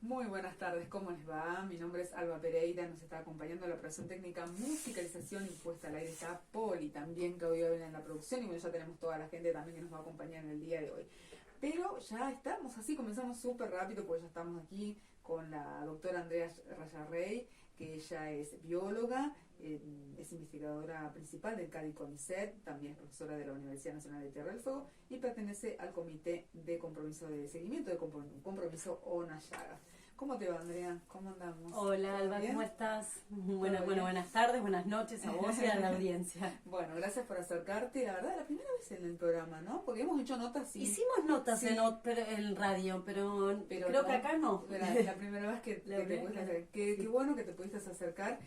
Muy buenas tardes, ¿cómo les va? Mi nombre es Alba Pereira, nos está acompañando la operación técnica, musicalización y puesta al aire está Poli también, que hoy viene en la producción, y bueno, ya tenemos toda la gente también que nos va a acompañar en el día de hoy. Pero ya estamos así, comenzamos súper rápido porque ya estamos aquí con la doctora Andrea Rayarrey, que ella es bióloga, es investigadora principal del CADI CONICET, también es profesora de la Universidad Nacional de Tierra del Fuego y pertenece al Comité de Compromiso de Seguimiento de Compromiso ONAYAGA. ¿Cómo te va, Andrea? ¿Cómo andamos? Hola, Alba, ¿cómo estás? Buenas tardes, buenas noches a vos y a la audiencia. Bueno, gracias por acercarte. La verdad, la primera vez en el programa, ¿no? Porque hemos hecho notas. Hicimos notas en radio, pero creo no, que acá no. La primera vez que te pudiste acercar. Qué bueno que te pudiste acercar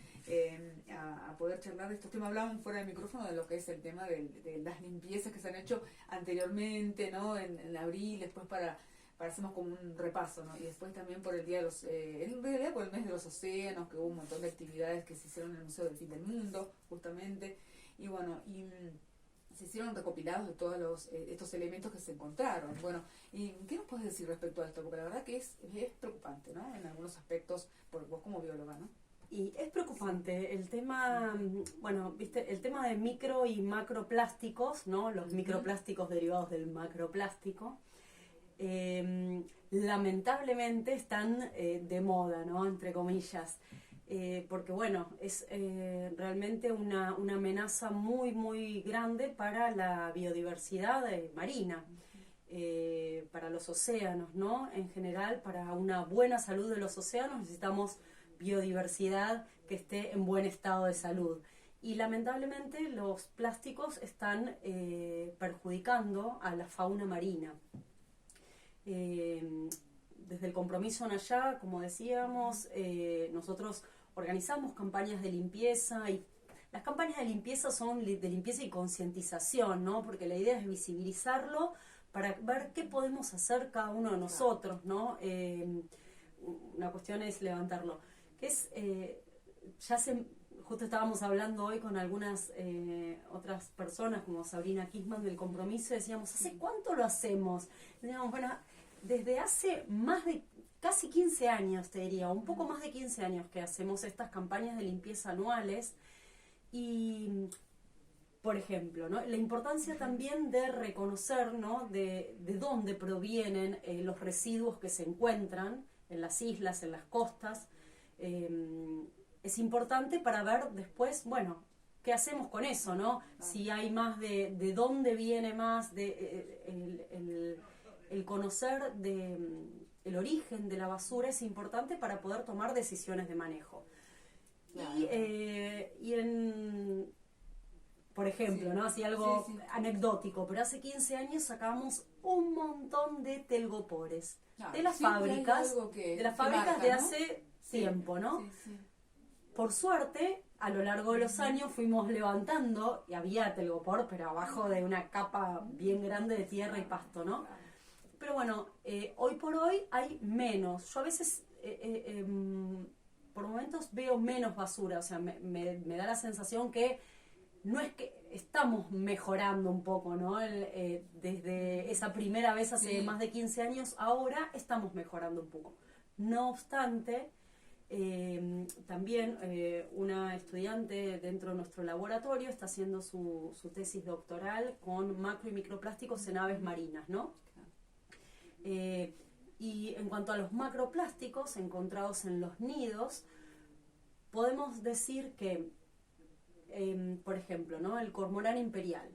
a poder charlar de estos temas. Hablábamos fuera del micrófono de lo que es el tema de las limpiezas que se han hecho anteriormente, ¿no? En abril, después para hacemos como un repaso, ¿no? Y después también por el día de los, en realidad por el mes de los océanos, que hubo un montón de actividades que se hicieron en el Museo del Fin del Mundo, justamente, y bueno, se hicieron recopilados de todos estos elementos que se encontraron. Bueno, ¿y qué nos puedes decir respecto a esto? Porque la verdad que es preocupante, ¿no? En algunos aspectos, por vos como bióloga, ¿no? Y es preocupante el tema, bueno, viste, el tema de micro y macroplásticos, ¿no? Los microplásticos derivados del macroplástico. Lamentablemente están de moda, ¿no? Entre comillas, porque bueno, es realmente una amenaza muy grande para la biodiversidad marina, para los océanos, ¿no? En general, para una buena salud de los océanos necesitamos biodiversidad que esté en buen estado de salud. Y lamentablemente los plásticos están perjudicando a la fauna marina. Desde el compromiso ONAYAGA, como decíamos, nosotros organizamos campañas de limpieza, y las campañas de limpieza son de limpieza y concientización, ¿no? Porque la idea es visibilizarlo para ver qué podemos hacer cada uno de nosotros, ¿no? Una cuestión es levantarlo, que es, justo estábamos hablando hoy con algunas otras personas, como Sabrina Kisman del compromiso, y decíamos, ¿hace cuánto lo hacemos? Y decíamos, bueno, desde hace más de casi 15 años, te diría, un poco más de 15 años que hacemos estas campañas de limpieza anuales. Y, por ejemplo, ¿no? La importancia también de reconocer, ¿no? de dónde provienen los residuos que se encuentran en las islas, en las costas. Es importante para ver después, bueno, ¿qué hacemos con eso, no? Si hay más de dónde viene más, el conocer el origen de la basura es importante para poder tomar decisiones de manejo. Claro. Por ejemplo, ¿no? Así algo anecdótico, pero hace 15 años sacábamos un montón de telgopores de las fábricas, de hace tiempo, ¿no? Sí. Por suerte, a lo largo de los años fuimos levantando, y había telgopor, pero abajo de una capa bien grande de tierra y pasto, ¿no? Pero bueno, hoy por hoy hay menos. Yo a veces, por momentos, veo menos basura, o sea, me da la sensación que no es que estamos mejorando un poco, ¿no? Desde esa primera vez hace más de 15 años, ahora estamos mejorando un poco. No obstante, también una estudiante dentro de nuestro laboratorio está haciendo su tesis doctoral con macro y microplásticos en aves marinas, ¿no? Y en cuanto a los macroplásticos encontrados en los nidos, podemos decir que, por ejemplo, ¿no? El cormorán imperial.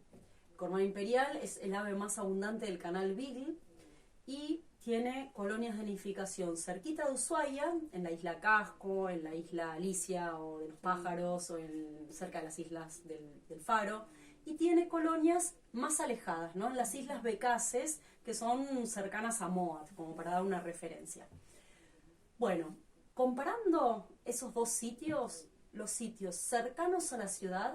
El cormorán imperial es el ave más abundante del canal Beagle y tiene colonias de nidificación cerquita de Ushuaia, en la isla Casco, en la isla Alicia o de los pájaros, o cerca de las islas del Faro, y tiene colonias más alejadas, ¿no? En las islas Becaces, que son cercanas a Moat, como para dar una referencia. Bueno, comparando esos dos sitios, los sitios cercanos a la ciudad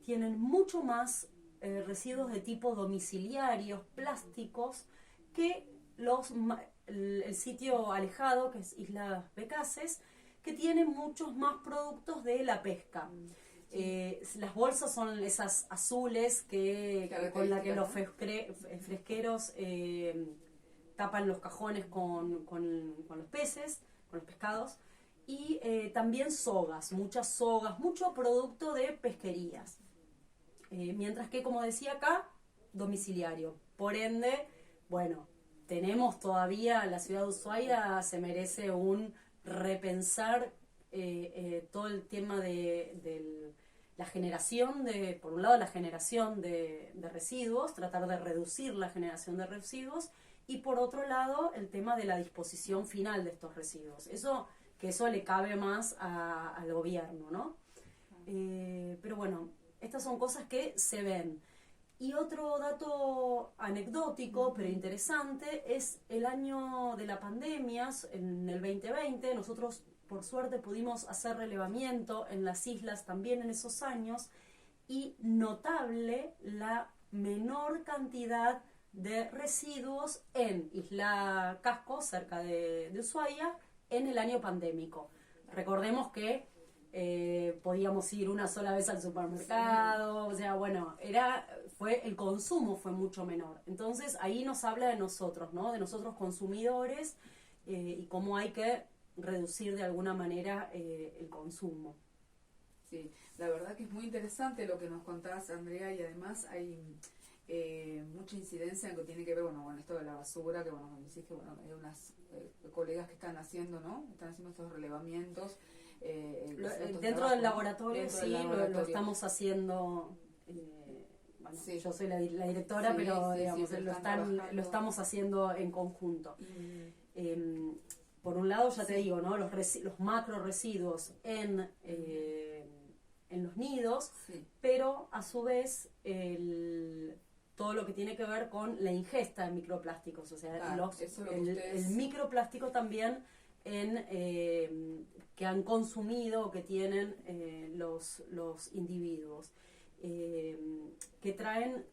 tienen mucho más residuos de tipo domiciliarios, plásticos, que el sitio alejado, que es Islas Becaces, que tiene muchos más productos de la pesca. Las bolsas son esas azules con las que los fresqueros tapan los cajones con los peces. con los pescados. Y también sogas, muchas sogas, mucho producto de pesquerías. Mientras que, como decía acá, domiciliario. Por ende, bueno, tenemos todavía, la ciudad de Ushuaia se merece un repensar todo el tema de la generación por un lado la generación de residuos, tratar de reducir la generación de residuos, y por otro lado el tema de la disposición final de estos residuos. Eso le cabe más al gobierno, ¿no? Pero bueno, estas son cosas que se ven. Y otro dato anecdótico, pero interesante, es el año de la pandemia, en el 2020. Nosotros, por suerte, pudimos hacer relevamiento en las islas también en esos años, y notable la menor cantidad de residuos en Isla Casco, cerca de Ushuaia, en el año pandémico. Recordemos que podíamos ir una sola vez al supermercado, o sea, bueno, el consumo fue mucho menor. Entonces ahí nos habla de nosotros, ¿no? De nosotros consumidores, y cómo hay que reducir de alguna manera el consumo. Sí, la verdad que es muy interesante lo que nos contás, Andrea, y además hay mucha incidencia en lo que tiene que ver, bueno, con esto de la basura, que bueno, me decís que bueno, hay unas colegas que están haciendo, ¿no? Están haciendo estos relevamientos. Dentro del laboratorio, sí, lo estamos haciendo. Bueno, sí. Yo soy la directora, sí, pero sí, digamos, sí, lo estamos haciendo en conjunto. Por un lado, ya te digo, ¿no? Los macro residuos en los nidos, pero a su vez todo lo que tiene que ver con la ingesta de microplásticos, o sea, el microplástico también que han consumido o que tienen los individuos, que traen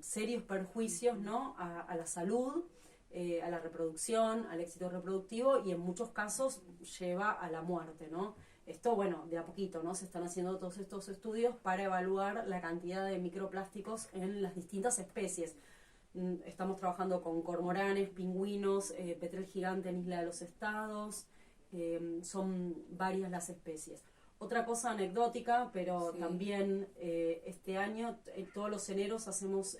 serios perjuicios, ¿no? a la salud, a la reproducción, al éxito reproductivo, y en muchos casos lleva a la muerte, ¿no? Esto, bueno, de a poquito, ¿no? Se están haciendo todos estos estudios para evaluar la cantidad de microplásticos en las distintas especies. Estamos trabajando con cormoranes, pingüinos, petrel gigante en Isla de los Estados, son varias las especies. Otra cosa anecdótica, pero también este año, todos los eneros hacemos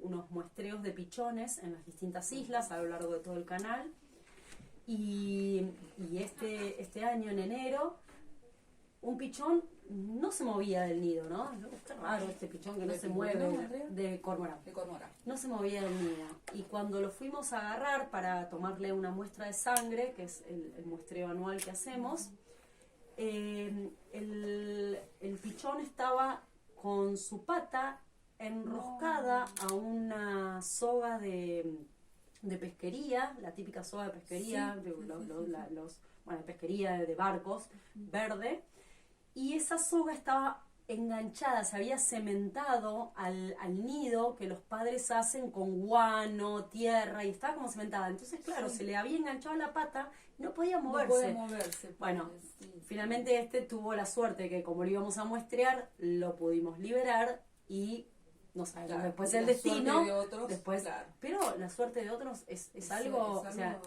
unos muestreos de pichones en las distintas islas a lo largo de todo el canal. Y este año, en enero, un pichón no se movía del nido, ¿no? Está raro este pichón que no se mueve, de cormorán. No se movía del nido. Y cuando lo fuimos a agarrar para tomarle una muestra de sangre, que es el muestreo anual que hacemos, el pichón estaba con su pata enroscada a una soga de pesquería, la típica soga de pesquería, de pesquería de barcos, verde, y esa soga estaba enganchada, se había cementado al nido que los padres hacen con guano, tierra, y estaba como cementada. Entonces, claro, se le había enganchado la pata y no podía moverse. Bueno, finalmente tuvo la suerte que, como lo íbamos a muestrear, lo pudimos liberar, y no sabemos después el destino. Pero la suerte de otros es algo, o sea,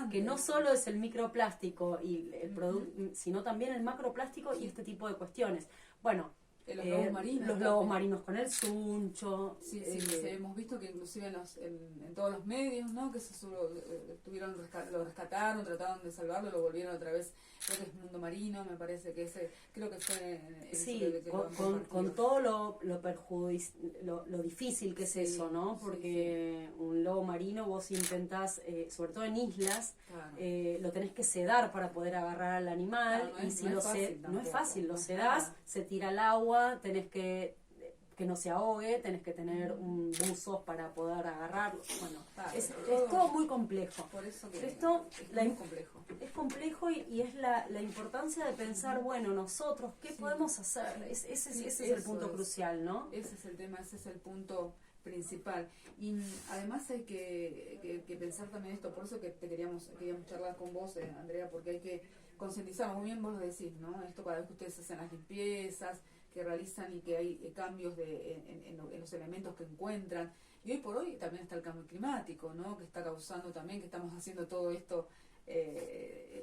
que no solo es el microplástico y el producto, sino también el macroplástico y este tipo de cuestiones. Bueno, los lobos marinos con el suncho. Sí, hemos visto que inclusive en todos los medios, ¿no? Que lo rescataron, trataron de salvarlo, lo volvieron otra vez. Creo que es Mundo Marino, me parece que creo que fue con todo lo difícil que es eso, ¿no? Porque un lobo marino vos intentás, sobre todo en islas, lo tenés que sedar para poder agarrar al animal, y si no es fácil, lo sedás, se tira al agua, tenés que no se ahogue, tenés que tener un buzos para poder agarrarlo. Bueno, es todo muy complejo. Por eso que esto es muy complejo. Es complejo, y es la importancia de pensar, bueno, nosotros, ¿qué podemos hacer? Ese es el punto crucial, ¿no? Ese es el tema, ese es el punto principal. Y además hay que pensar también esto, por eso que queríamos charlar con vos, Andrea, porque hay que concientizar, muy bien vos lo decís, ¿no? Esto cada vez que ustedes hacen las limpiezas, que realizan, y que hay cambios en los elementos que encuentran. Y hoy por hoy también está el cambio climático, ¿no? Que está causando también que estamos haciendo todo esto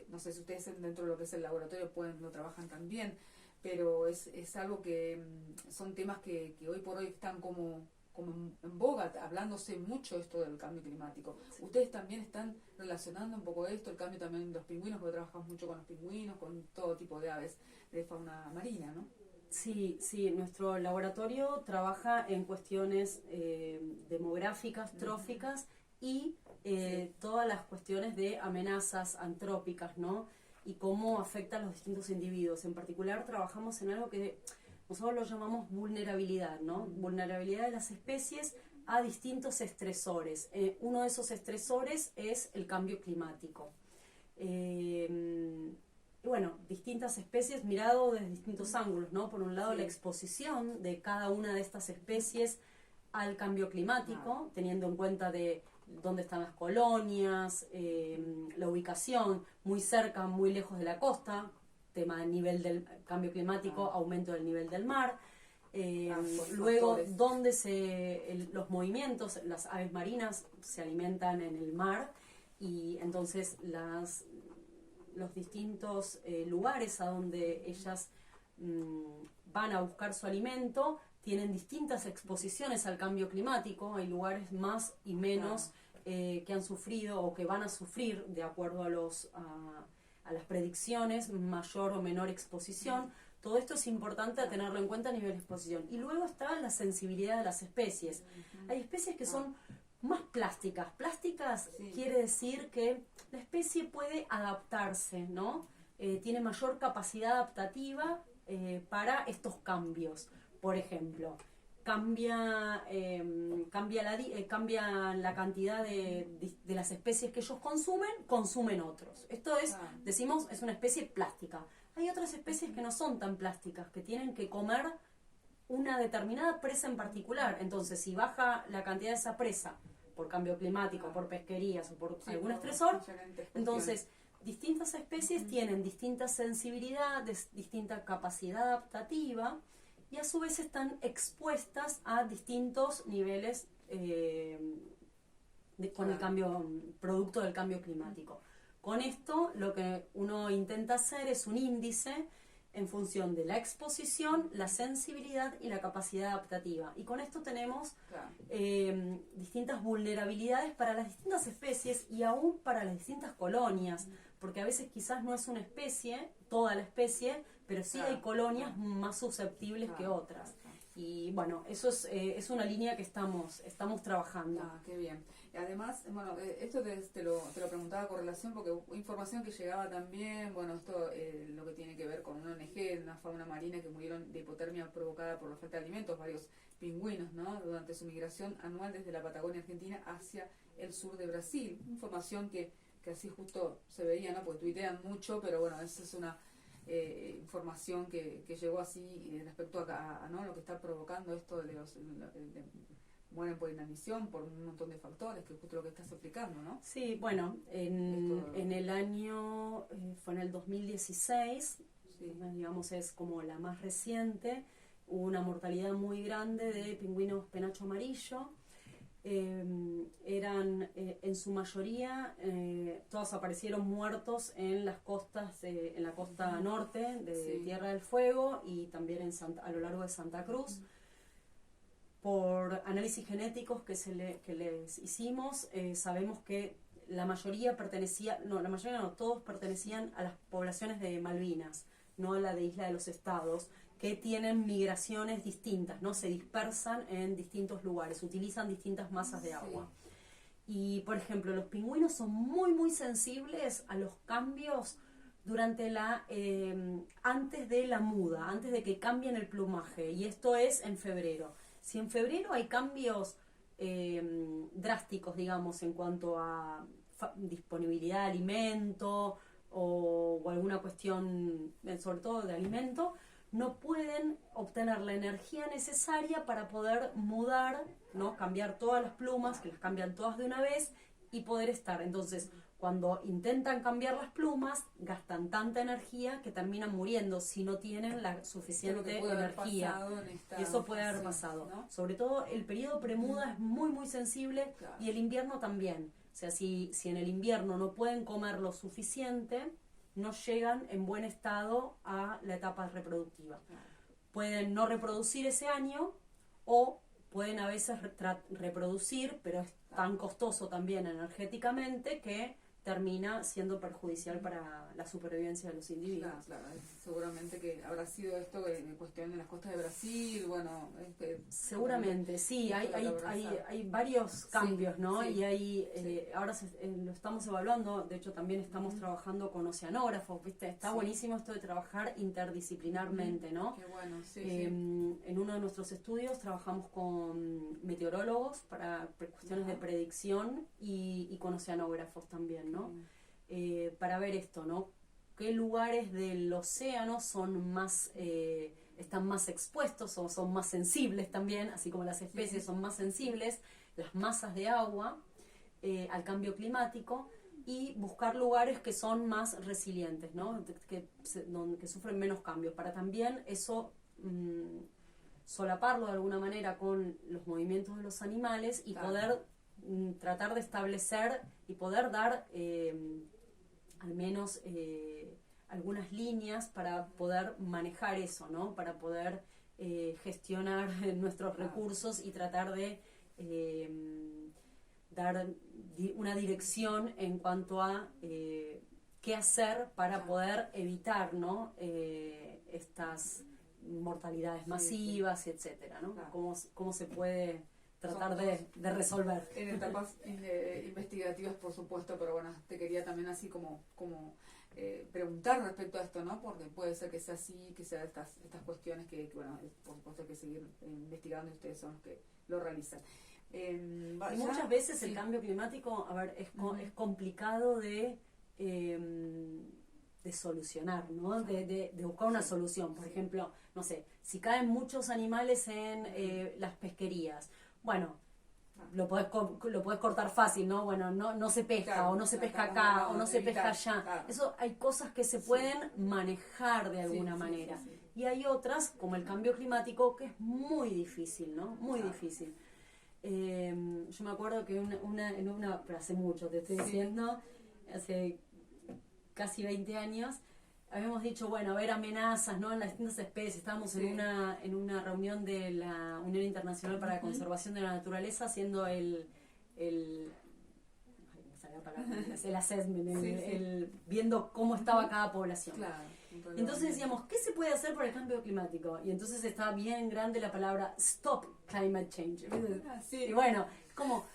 no sé si ustedes dentro de lo que es el laboratorio lo trabajan también, pero es algo que son temas que hoy por hoy están como en boga, hablándose mucho esto del cambio climático. Sí. Ustedes también están relacionando un poco esto, el cambio también de los pingüinos, porque trabajamos mucho con los pingüinos, con todo tipo de aves de fauna marina, ¿no? Sí, nuestro laboratorio trabaja en cuestiones demográficas, tróficas y todas las cuestiones de amenazas antrópicas, ¿no? Y cómo afectan a los distintos individuos. En particular trabajamos en algo que nosotros lo llamamos vulnerabilidad, ¿no? Vulnerabilidad de las especies a distintos estresores. Uno de esos estresores es el cambio climático. Bueno, distintas especies mirado desde distintos ángulos, ¿no? Por un lado, la exposición de cada una de estas especies al cambio climático, teniendo en cuenta de dónde están las colonias, la ubicación, muy cerca, muy lejos de la costa, tema del nivel del cambio climático, aumento del nivel del mar. Luego, dónde los movimientos, las aves marinas se alimentan en el mar y entonces los distintos lugares a donde ellas van a buscar su alimento tienen distintas exposiciones al cambio climático. Hay lugares más y menos que han sufrido o que van a sufrir, de acuerdo a las predicciones, mayor o menor exposición. Todo esto es importante tenerlo en cuenta a nivel de exposición. Y luego está la sensibilidad de las especies. Hay especies que son más plásticas. Plásticas quiere decir que la especie puede adaptarse, ¿no? Tiene mayor capacidad adaptativa para estos cambios. Por ejemplo, cambia la cantidad de las especies que ellos consumen otros. Esto es, decimos, es una especie plástica. Hay otras especies que no son tan plásticas, que tienen que comer una determinada presa en particular. Entonces, si baja la cantidad de esa presa por cambio climático, por pesquerías o por algún estresor, entonces distintas especies tienen distinta sensibilidad, distinta capacidad adaptativa y a su vez están expuestas a distintos niveles con el cambio, producto del cambio climático. Con esto lo que uno intenta hacer es un índice en función de la exposición, la sensibilidad y la capacidad adaptativa. Y con esto tenemos distintas vulnerabilidades para las distintas especies y aún para las distintas colonias, porque a veces quizás no es una especie, toda la especie, pero sí hay colonias más susceptibles que otras. Y bueno, eso es una línea que estamos trabajando. Qué bien. Y además, bueno, esto te lo preguntaba con relación porque información que llegaba también, bueno, esto lo que tiene que ver con una ONG, una fauna marina que murieron de hipotermia provocada por la falta de alimentos, varios pingüinos, ¿no? Durante su migración anual desde la Patagonia Argentina hacia el sur de Brasil. Información que así justo se veía, ¿no? Porque tuitean mucho, pero bueno, esa es una información que llegó así respecto a ¿no? lo que está provocando esto de mueren por inanición, por un montón de factores, que es justo lo que estás explicando, ¿no? Sí, bueno, en el año, fue en el 2016, digamos es como la más reciente, hubo una mortalidad muy grande de pingüinos penacho amarillo. Eran en su mayoría todos aparecieron muertos en las costas en la costa norte de Tierra del Fuego y también a lo largo de Santa Cruz. Por análisis genéticos que les hicimos, sabemos que todos pertenecían a las poblaciones de Malvinas, no a la de Isla de los Estados, que tienen migraciones distintas, ¿no? Se dispersan en distintos lugares, utilizan distintas masas de agua. Y, por ejemplo, los pingüinos son muy, muy sensibles a los cambios durante antes de la muda, antes de que cambien el plumaje, y esto es en febrero. Si en febrero hay cambios drásticos, digamos, en cuanto a disponibilidad de alimento o alguna cuestión, sobre todo de alimento, no pueden obtener la energía necesaria para poder mudar, ¿no? Cambiar todas las plumas, que las cambian todas de una vez y poder estar. Entonces, cuando intentan cambiar las plumas, gastan tanta energía que terminan muriendo si no tienen la suficiente energía. Eso puede haber pasado, ¿no? Sobre todo el periodo premuda es muy, muy sensible y el invierno también. O sea, si en el invierno no pueden comer lo suficiente, no llegan en buen estado a la etapa reproductiva. Pueden no reproducir ese año o pueden a veces reproducir, pero es tan costoso también energéticamente que termina siendo perjudicial para la supervivencia de los individuos. Claro, seguramente que habrá sido esto en cuestión de las costas de Brasil, bueno... seguramente, sí, hay varios cambios, ¿no? Y ahora lo estamos evaluando, de hecho también estamos trabajando con oceanógrafos, ¿viste? Está buenísimo esto de trabajar interdisciplinarmente, ¿no? Qué bueno, en uno de nuestros estudios trabajamos con meteorólogos para cuestiones de predicción y con oceanógrafos también, ¿no? Para ver esto, ¿no? ¿Qué lugares del océano son más, están más expuestos o son más sensibles también, así como las especies son más sensibles, las masas de agua al cambio climático, y buscar lugares que son más resilientes, ¿no? Que sufren menos cambios, para también eso solaparlo de alguna manera con los movimientos de los animales y poder tratar de establecer y poder dar al menos algunas líneas para poder manejar eso, ¿no? Para poder gestionar nuestros recursos y tratar de dar una dirección en cuanto a qué hacer para poder evitar, ¿no? Estas mortalidades masivas, etcétera, ¿no? ¿Cómo se puede tratar de resolver? En etapas investigativas, por supuesto, pero bueno, te quería también así como preguntar respecto a esto, ¿no? Porque puede ser que sea así, que sea estas cuestiones que bueno, por supuesto hay que seguir investigando y ustedes son los que lo realizan. Y muchas veces el cambio climático, a ver, es complicado de solucionar, ¿no? De buscar una solución. Por ejemplo, no sé, si caen muchos animales en las pesquerías, bueno, lo podés cortar fácil, ¿no? Bueno, no se pesca, o no se pesca acá, o no se pesca allá. Eso, hay cosas que se pueden manejar de alguna manera. Y hay otras, como el cambio climático, que es muy difícil, ¿no? Muy difícil. Yo me acuerdo que pero hace mucho, te estoy diciendo, hace casi 20 años, habíamos dicho, bueno, a ver, amenazas, ¿no? En las distintas especies. Estábamos en una reunión de la Unión Internacional para la Conservación de la Naturaleza haciendo el assessment, viendo cómo estaba cada población. Claro, entonces decíamos, ¿qué se puede hacer por el cambio climático? Y entonces estaba bien grande la palabra stop climate change. Y bueno, como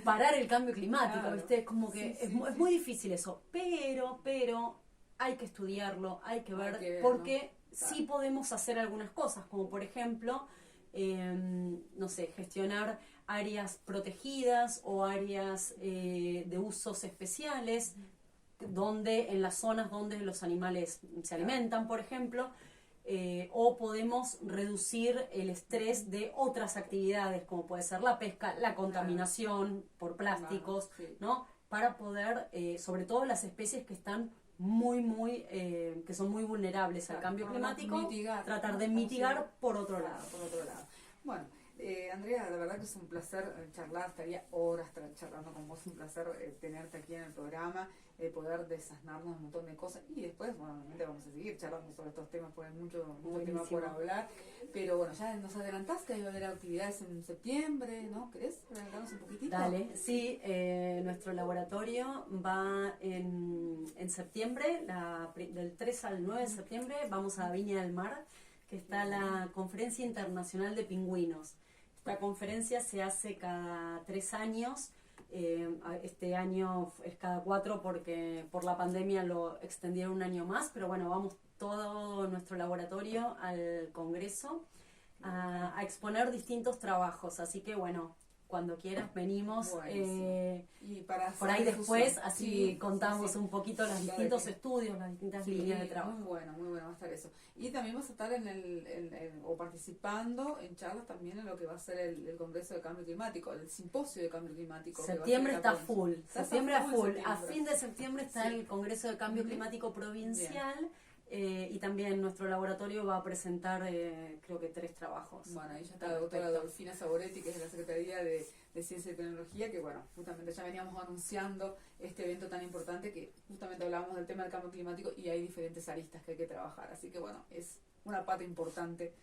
parar el cambio climático, ¿viste? Es como que es muy difícil eso, pero hay que estudiarlo, hay que ver, porque sí podemos hacer algunas cosas, como por ejemplo, no sé, gestionar áreas protegidas o áreas de usos especiales, donde en las zonas donde los animales se alimentan, por ejemplo, o podemos reducir el estrés de otras actividades, como puede ser la pesca, la contaminación por plásticos, ¿no? Para poder, sobre todo las especies que están que son muy vulnerables al cambio climático, tratar de mitigar por otro lado. Bueno, Andrea, la verdad que es un placer charlar, estaría horas charlando con vos, un placer tenerte aquí en el programa, poder desasnarnos un montón de cosas y después, bueno, obviamente vamos a seguir charlando sobre estos temas, porque hay mucho tema por hablar, pero bueno, ya nos adelantás que va a haber actividades en septiembre, ¿no? ¿Querés adelantarnos un poquitito? Dale, sí, nuestro laboratorio va en septiembre, del 3 al 9 de septiembre, vamos a Viña del Mar, que está la Conferencia Internacional de Pingüinos. Esta conferencia se hace cada 3 años, este año es cada 4 porque por la pandemia lo extendieron un año más, pero bueno, vamos todo nuestro laboratorio al congreso a exponer distintos trabajos, así que bueno, cuando quieras venimos y para por ahí después, así contamos un poquito los distintos estudios, las distintas líneas de trabajo. Muy bueno va a estar eso. Y también vas a estar o participando en charlas también en lo que va a ser el Congreso de Cambio Climático, el Simposio de Cambio Climático. Septiembre está full, septiembre a full. A fin de septiembre está el Congreso de Cambio Climático Provincial. y también nuestro laboratorio va a presentar creo que 3 trabajos. Bueno, ahí ya está la doctora Dolfina Saboretti, que es de la Secretaría de Ciencia y Tecnología, que bueno, justamente ya veníamos anunciando este evento tan importante que justamente hablábamos del tema del cambio climático y hay diferentes aristas que hay que trabajar. Así que bueno, es una pata importante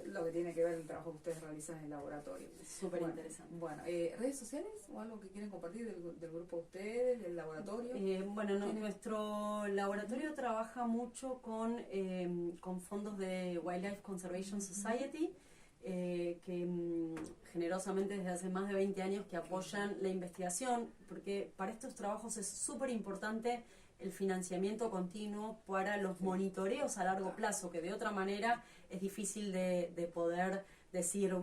lo que tiene que ver el trabajo que ustedes realizan en el laboratorio. Súper interesante. Bueno, ¿redes sociales o algo que quieren compartir del grupo de ustedes, del laboratorio? Bueno, nuestro laboratorio trabaja mucho con fondos de Wildlife Conservation Society, que generosamente desde hace más de 20 años que apoyan la investigación, porque para estos trabajos es súper importante el financiamiento continuo para los monitoreos a largo plazo, que de otra manera es difícil de poder decir,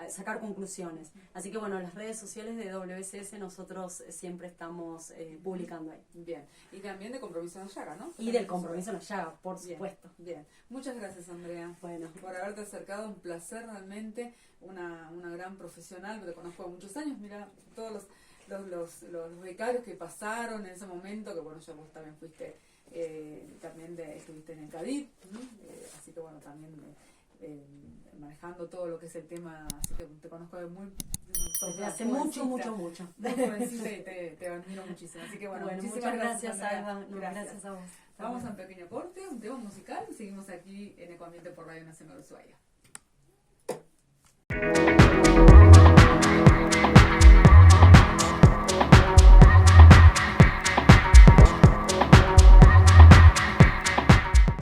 sacar conclusiones. Así que bueno, las redes sociales de WCS nosotros siempre estamos publicando ahí. Bien, y también de Compromiso en la Llaga, ¿no? Y del Compromiso en la Llaga, por supuesto. Bien, muchas gracias, Andrea, bueno, por haberte acercado, un placer realmente, una gran profesional, te conozco de muchos años, mira, todos los becarios que pasaron en ese momento, que bueno, ya vos también fuiste, también estuviste en el CADIT, así que bueno, también manejando todo lo que es el tema, así que te conozco desde hace mucho. Muy jovencita y te admiro muchísimo, así que bueno muchas gracias, Alba. Gracias A vos. Vamos a un pequeño corte, un tema musical y seguimos aquí en Ecoambiente por Radio Nacional de Ushuaia.